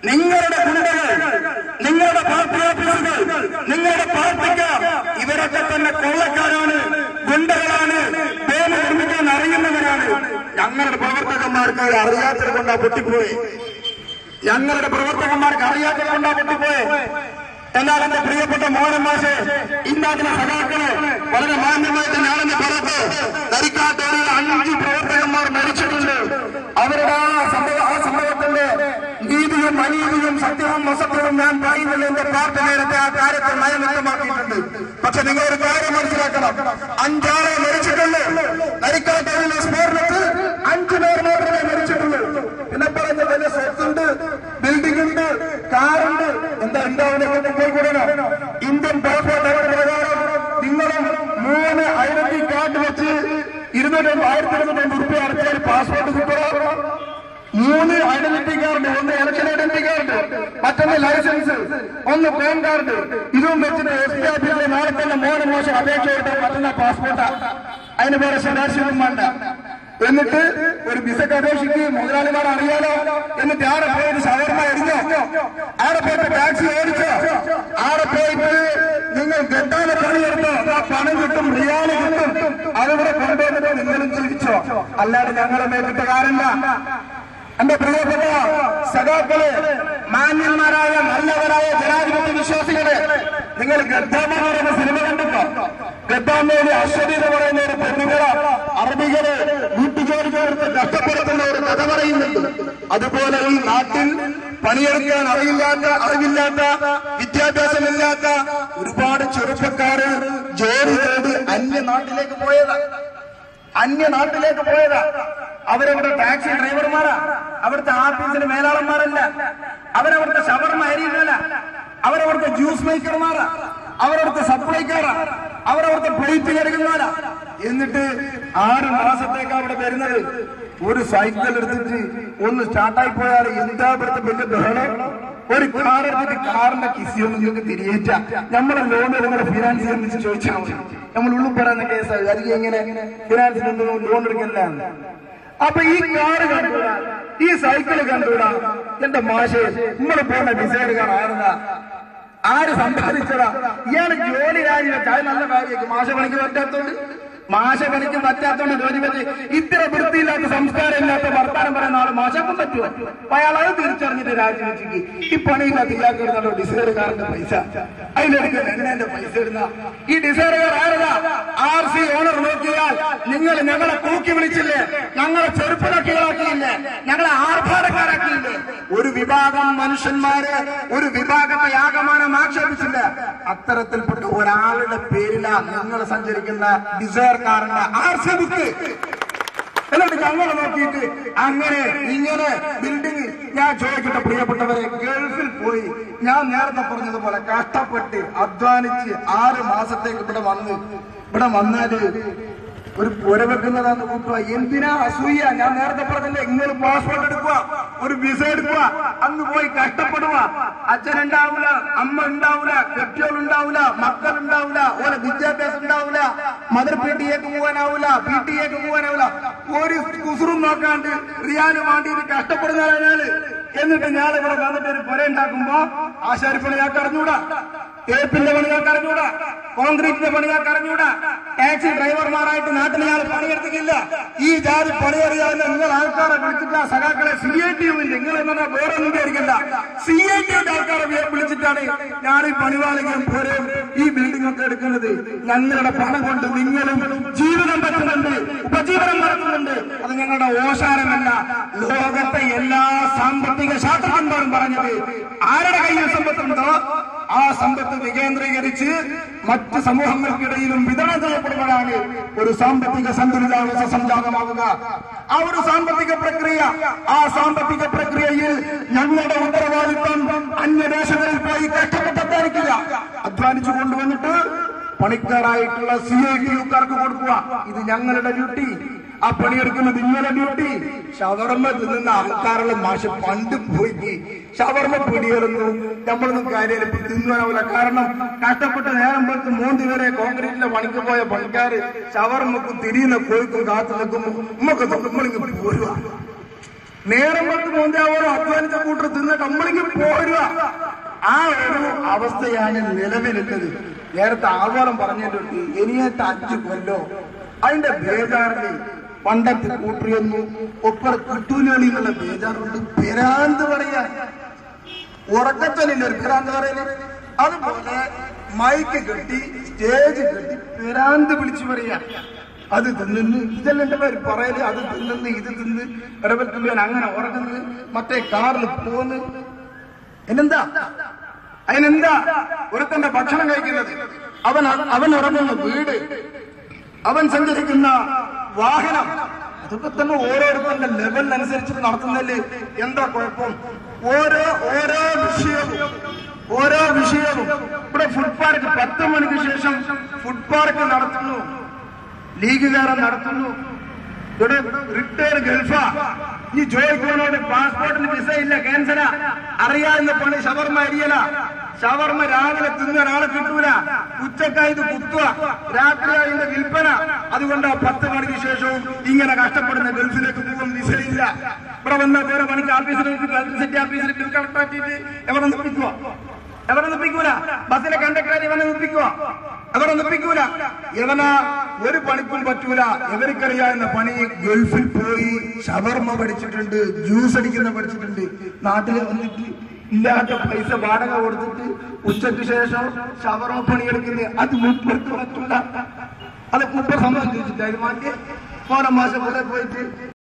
നിങ്ങളുടെ ഗുണ്ടകൾ, നിങ്ങളുടെ പാർട്ടി ഓഫീസുകൾ, നിങ്ങളുടെ പാർട്ടിക്ക് ഇവരൊക്കെ തന്നെ കൊള്ളക്കാരാണ്, ഗുണ്ടകളാണ്, പേര് നിർമ്മിക്കാൻ അറിയുന്നവരാണ്. ഞങ്ങളുടെ പ്രവർത്തകന്മാർക്ക് അറിയാത്തത് കൊണ്ടാ പൊട്ടിപ്പോയി. ഞങ്ങളുടെ പ്രവർത്തകന്മാർക്ക് അറിയാത്തത് കൊണ്ടാ പൊട്ടിപ്പോയി. എന്നാൽ എന്റെ പ്രിയപ്പെട്ട മോഹൻ മാഷ് ഇന്നാട്ടിലെ സഖാക്കള് വളരെ മാന്യമായിട്ട് ഞാനെന്ന് പുറത്ത് ധരിക്കാത്തവരിൽ 5 പ്രവർത്തകന്മാർ മരിച്ചിട്ടുണ്ട്. അവരുടെ ആ സംഭവത്തിന്റെ നീതിയും അനീതിയും സത്യവും അസത്യവും ഞാൻ പറയുന്നില്ല. എന്റെ പാർട്ടി നേരത്തെ ആ കാര്യത്തെ നയം വ്യക്തമാക്കിയിട്ടുണ്ട്. പക്ഷെ നിങ്ങളൊരു കാര്യം മനസ്സിലാക്കണം, 5 ആളെ മരിച്ചിട്ടുള്ളൂ. ധരിക്കാത്തവരിലെ സ്ഫോടനത്തിൽ 5 പേർ മാത്രമേ മരിച്ചിട്ടുള്ളൂ. പിന്നെ പറഞ്ഞ വലിയ സ്വത്തുണ്ട്, ബിൽഡിംഗ് ഉണ്ട്, കാറുണ്ട്. എന്താ ഉണ്ടാവുന്ന പോയിക്കൂടണോ? ഇന്ത്യൻ പാസ്പോർട്ട് പ്രകാരം നിങ്ങളും 3 ഐഡന്റിറ്റി കാർഡ് വെച്ച് 1250 രൂപ അടച്ചാൽ പാസ്പോർട്ട് കിട്ടുമോ? 3 ഐഡന്റിറ്റി കാർഡ്, ഒന്ന് ഇലക്ഷൻ ഐഡന്റിറ്റി കാർഡ്, മറ്റൊന്ന് ലൈസൻസ്, ഒന്ന് പാൻ കാർഡ്. ഇതും വെച്ചിട്ട് എസ് പി ഓഫീസിൽ നാളെ തന്നെ മോഹൻ മാഷ് അപേക്ഷ കൊടുത്താൽ പറ്റുന്ന പാസ്പോർട്ടാ. അതിന് വേറെ ശരാശരിയും വേണ്ട. എന്നിട്ട് ഒരു വിസക്ക് അപേക്ഷിക്ക് മുതലാളിമാർ അറിയാലോ. എന്നിട്ട് ആടെ പോയിട്ട് ഷവർമ എറിഞ്ഞോ, ആടെ പോയിട്ട് ടാക്സി ഓടിച്ചോ, ആടെ പോയിട്ട് നിങ്ങൾ ഗഡ്ഡാനെ പണിയെടുത്തോ, ആ പണം കിട്ടും, റിയാല് കിട്ടും, അതിവിടെ കൊണ്ടുവന്നിട്ടോ നിങ്ങളും ജീവിച്ചോ. അല്ലാതെ ഞങ്ങളെ മേൽക്കിട്ട കാര്യമില്ല. എന്റെ പ്രിയപ്പെട്ട സഖാക്കളെ, മാന്യന്മാരായ നല്ലവരായ ജനാധിപത്യ വിശ്വാസികളെ, നിങ്ങൾ ഗദ്ദാമ എന്ന് പറയുന്ന സിനിമ കണ്ടിട്ടോ? ഗദ്ദാമയിലെ അശ്വതി എന്ന് പറയുന്ന ഒരു പെണ്ണുങ്ങളെ അറബികളെ വീട്ടുജോലി ചേർത്ത് കഷ്ടപ്പെടുത്തുന്ന ഒരു കഥ പറയുന്നുണ്ട്. അതുപോലെ ഈ നാട്ടിൽ പണിയെടുക്കാൻ അറിവില്ലാത്ത വിദ്യാഭ്യാസമില്ലാത്ത ഒരുപാട് ചെറുപ്പക്കാര് ജോലി ചെയ്ത് അന്യനാട്ടിലേക്ക് പോയതാ. അവരവിടെ ടാക്സി ഡ്രൈവർമാരാ, അവിടുത്തെ ആഫീസിന് മേലാളന്മാരല്ല, അവരവിടുത്തെ ഷവർമ അരിയല്ല, അവരവിടുത്തെ ജ്യൂസ് മേക്കർമാരാ, അവരവിടുത്തെ സപ്ലൈക്കാരാ, അവരവിടുത്തെ പ്ലേറ്റ് കരുകുന്നവരാ. എന്നിട്ട് 6 മാസത്തേക്ക് അവിടെ വരുന്നത്. ഒരു സൈക്കിൾ എടുത്തിട്ട് ഒന്ന് സ്റ്റാർട്ടായി പോയാൽ എന്താ ഇവിടുത്തെ വലിയ ബഹളം. ഒരു കാർ എടുത്തിട്ട് കാറിന്റെ കിസിയൊന്നും നിങ്ങൾക്ക് തിരിയേറ്റ നമ്മളെ ലോൺ നിങ്ങളുടെ ഫിനാൻസ് എന്ന് ചോദിച്ചാൽ മതി. നമ്മൾ ഉള്ളിൽ പറയുന്ന കേസാണ്. അധികം എങ്ങനെ ഫിനാൻസിൽ നിന്നും ലോൺ എടുക്കില്ല. അപ്പൊ ഈ കാറ് കണ്ടുകൂടാ, ഈ സൈക്കിള് കണ്ടുകൂടാ. എന്റെ മാഷ് നമ്മൾ പോകുന്ന ഡിസൈനുകാർ ആര് സമ്പാദിച്ചതാ? ഇയാള് ജോലി രാജിവെച്ച അത് നല്ല കാര്യമായിരിക്കും. മാഷ പണിക്ക് പറ്റാത്തോണ്ട് ജോലി വെച്ച് ഇത്ര വൃത്തിയില്ലാത്ത സംസ്കാരം ഇല്ലാത്ത വർത്താനം പറയുന്ന ആള് മാഷാക്കും പറ്റുമോ? അയാൾ അത് തിരിച്ചറിഞ്ഞിട്ട് രാജിവെച്ചിട്ട് ഈ പണിയില്ലാത്ത ഇയാൾക്ക് ഇടുന്നല്ലോ ഡിസൈനുകാരന്റെ പൈസ, അതിലെടുക്കുന്ന എണ്ണേന്റെ പൈസ ഇടുന്ന ഈ ഡിസൈനുകാർ ആരതാ? RC ഓണർ നോക്കിയാൽ നിങ്ങൾ ഞങ്ങളെ കൂക്കി വിളിച്ചില്ലേ, ഞങ്ങളെ ചെറുപ്പനക്കികളാക്കിയില്ലേ, ഞങ്ങളെ ആർഭാടക്കാരാക്കിയില്ലേ? ഒരു വിഭാഗം മനുഷ്യന്മാരെ, ഒരു വിഭാഗത്തെ ആകമാനം ആക്ഷേപിച്ചില്ല. അത്തരത്തിൽപ്പെട്ട ഒരാളുടെ പേരിലാണ് നിങ്ങൾ സഞ്ചരിക്കുന്ന ഡിസൈർ കാറിന്റെ RC ബുക്ക്. എന്നിട്ട് ഞങ്ങൾ നോക്കിയിട്ട് അങ്ങനെ ഇങ്ങനെ ബിൽഡിംഗ്. ഞാൻ ചോദിക്കട്ടെ പ്രിയപ്പെട്ടവരെ, ഗൾഫിൽ പോയി ഞാൻ നേരത്തെ പറഞ്ഞതുപോലെ കഷ്ടപ്പെട്ട് അധ്വാനിച്ച് 6 മാസത്തേക്ക് ഇവിടെ വന്നാല് ഒരു പുര വെക്കുന്നതാന്ന് കൂട്ടുക. എന്തിനാ അസൂയ? ഞാൻ നേരത്തെ പറഞ്ഞില്ലേ, ഇങ്ങനെ പാസ്പോർട്ട് എടുക്കുക, ഒരു വിസ എടുക്കുക, അന്ന് പോയി കഷ്ടപ്പെടുക. അച്ഛനുണ്ടാവില്ല, അമ്മ ഉണ്ടാവില്ല, കെട്ടിയോളുണ്ടാവില്ല, മക്കളുണ്ടാവില്ല, ഓരോ വിദ്യാഭ്യാസം ഉണ്ടാവില്ല, മദർ PTA പോകാനാവില്ല, PTA പോകാനാവില്ല, ഒരു കുസറും നോക്കാണ്ട് റിയാന് വേണ്ടിയിട്ട് കഷ്ടപ്പെടുന്നവരാണ്. എന്നിട്ട് ഞാൻ ഇവിടെ വന്നിട്ട് ഒരു പുര ഉണ്ടാക്കുമ്പോ ആശാരിപ്പണി ഞാൻ അറിഞ്ഞൂടാ, തേപ്പിന്റെ പണി ഞാൻ അറിഞ്ഞൂടാ, കോൺക്രീറ്റിന്റെ പണി ഞാൻ അറിഞ്ഞൂടാ, ടാക്സി ഡ്രൈവർമാരായിട്ട് നാട്ടിൽ ഞാൻ പണിയെടുത്തിട്ടില്ല. ഈ ജാതി പണിയറിയാവുന്ന നിങ്ങൾ ആൾക്കാരെ വിളിച്ചിട്ട് സഖാക്കളെ CITUവിന്റെ നിങ്ങൾ എന്നാ വേറെ ഒന്നും വിചാരിക്കണ്ട, CITUവിന്റെ ആൾക്കാരെ വിളിച്ചിട്ടാണ് ഞാൻ ഈ പണിവാളികളും പോരെയും ഈ ബിൽഡിംഗ് ഒക്കെ എടുക്കുന്നത്. ഞങ്ങളുടെ പണം കൊണ്ട് നിങ്ങളും ജീവിതം പറ്റുന്നുണ്ട്, ഉപജീവനം നടത്തുന്നുണ്ട്. അത് ഞങ്ങളുടെ ഓശാരമല്ല. ലോകത്തെ എല്ലാ സാമ്പത്തിക ശാസ്ത്രജ്ഞന്മാരും പറഞ്ഞത് ആരുടെ കയ്യിൽ സമ്പത്തുണ്ടോ ആ സമ്പത്ത് വികേന്ദ്രീകരിച്ച് മറ്റ് സമൂഹങ്ങൾക്കിടയിലും വിതരണം ചെയ്യപ്പെടുമ്പോഴാണ് ഒരു സാമ്പത്തിക സന്തുലിതാവസ്ഥ സംജാതമാകുക. ആ ഒരു സാമ്പത്തിക പ്രക്രിയ, ആ സാമ്പത്തിക പ്രക്രിയയിൽ ഞങ്ങളുടെ ഉത്തരവാദിത്വം അന്യദേശങ്ങളിൽ പോയി കഷ്ടപ്പെട്ടെത്താനിക്കില്ല. അധ്വാനിച്ചു കൊണ്ടുവന്നിട്ട് പണിക്കാരായിട്ടുള്ള CITUക്കാർക്ക് കൊടുക്കുക. ഇത് ഞങ്ങളുടെ ഡ്യൂട്ടി. ആ പണിയെടുക്കുന്നത് നിങ്ങളുടെ ഡ്യൂട്ടി. ഷവർമ തിന്നുന്ന ആൾക്കാരുള്ള മാഷ് പണ്ട് പോയിട്ട് ഷവർമ പിടിയെടുന്നു. നമ്മളൊന്നും കാര്യം തിന്നാവില്ല. കാരണം കഷ്ടപ്പെട്ട് നേരം പോലത്ത് 3 വരെ കോൺക്രീറ്റിന്റെ പണിക്ക് പോയ പണിക്കാര് ഷവർമക്കും തിരിയുന്ന കോഴിക്കും കാത്തു നിൽക്കുമ്പോൾ നമ്മളിങ്ങനെ പോരുക. നേരം പത്ത് 3 ആവോ നമ്മളിങ്ങനെ പോരുക. ആ ഒരു അവസ്ഥയാണ് നിലവിലുള്ളത്. നേരത്തെ ആവോളം പറഞ്ഞിട്ടുണ്ട് ഇനിയത്തെ 5 കൊല്ലോ അതിന്റെ ബേജാറിന് പണ്ടത്തെ കൂട്ടിയൊന്നും ഒപ്പർ കിട്ടൂലി എന്നുള്ള ബേജാറുണ്ട്. പിരാന്ത് പറയാൻ ഉറക്കത്തലില്ല ഒരു പിരാന്ത് പറയുന്നത്. അതുപോലെ മൈക്ക് കെട്ടി സ്റ്റേജ് കെട്ടി പിരാന്ത് വിളിച്ചു പറയാ. അത് തിന്നു ഇതെല്ലാം എന്റെ പേര് പറയല്. അത് തിന്നു ഇത് തിന്ന് ഇടപെട്ടുള്ള അങ്ങനെ ഉറങ്ങുന്നത്, മറ്റേ കാറിൽ പോന്ന്. അതിനെന്താ ഒരുത്തന്റെ ഭക്ഷണം കഴിക്കുന്നത്, അവൻ ഉറങ്ങുന്ന വീട്, അവൻ സഞ്ചരിക്കുന്ന വാഹനം, അതൊക്കെ തന്നെ ഓരോരുത്തരുടെ ലെവലിനനുസരിച്ച് നടത്തുന്നതില് എന്താ കുഴപ്പം? ഓരോ വിഷയവും ഇവിടെ ഫുഡ് പാർക്ക് 10 മണിക്ക് ശേഷം ഫുഡ് പാർക്ക് നടത്തുന്നു, ലീഗുകാരൻ നടത്തുന്നു. ഇവിടെ റിട്ടയർ ഗൾഫാ. ഈ ജോയിക്കോനോട് പാസ്പോർട്ടിന് വിസ ഇല്ല, ക്യാൻസലാ. അറിയാവുന്ന പണി ഷവർമ അരിയല. ഷവർമ രാവിലെ തിന്ന ഒരാളെ കിട്ടൂല, ഉച്ചക്കായത് കുത്തുക, രാത്രിയായതിന്റെ വിൽപ്പന. അതുകൊണ്ട് 10 മണിക്ക് ശേഷവും ഇങ്ങനെ കഷ്ടപ്പെടുന്ന ഗൾഫിലേക്ക് പോകും. വിസയില്ല. ഇവിടെ വന്ന വേറെ പണിക്ക് ഓഫീസിലേക്ക് ഇലക്ട്രിസിറ്റി ഓഫീസിൽ ബിൽ കളക്ടാക്കിയിട്ട് എവിടെ നിപ്പിക്കൂല. ബസ്സിലെ കണ്ടക്ടർ ഇവനെ നിപ്പിക്കുക, എവിടെ നിപ്പിക്കൂല. ഇവനാ ഒരു പണിക്കും പറ്റൂല. ഇവർക്കറിയാവുന്ന പണി ഗൾഫിൽ പോയി ഷവർമ പഠിച്ചിട്ടുണ്ട്, ജ്യൂസ് അടിക്കുന്ന പഠിച്ചിട്ടുണ്ട്. നാട്ടിൽ വന്നിട്ട് ഇല്ലാത്ത പൈസ വാടക കൊടുത്തിട്ട് ഉച്ചയ്ക്ക് ശേഷം ഷവർമ പണിയെടുക്കുന്നത് അത് മുപ്പത്ത് പറ്റൂല. അത് മുപ്പത് സംബന്ധിച്ചിട്ട് അത് മാറ്റി 4 മാസം പോലെ പോയിട്ട്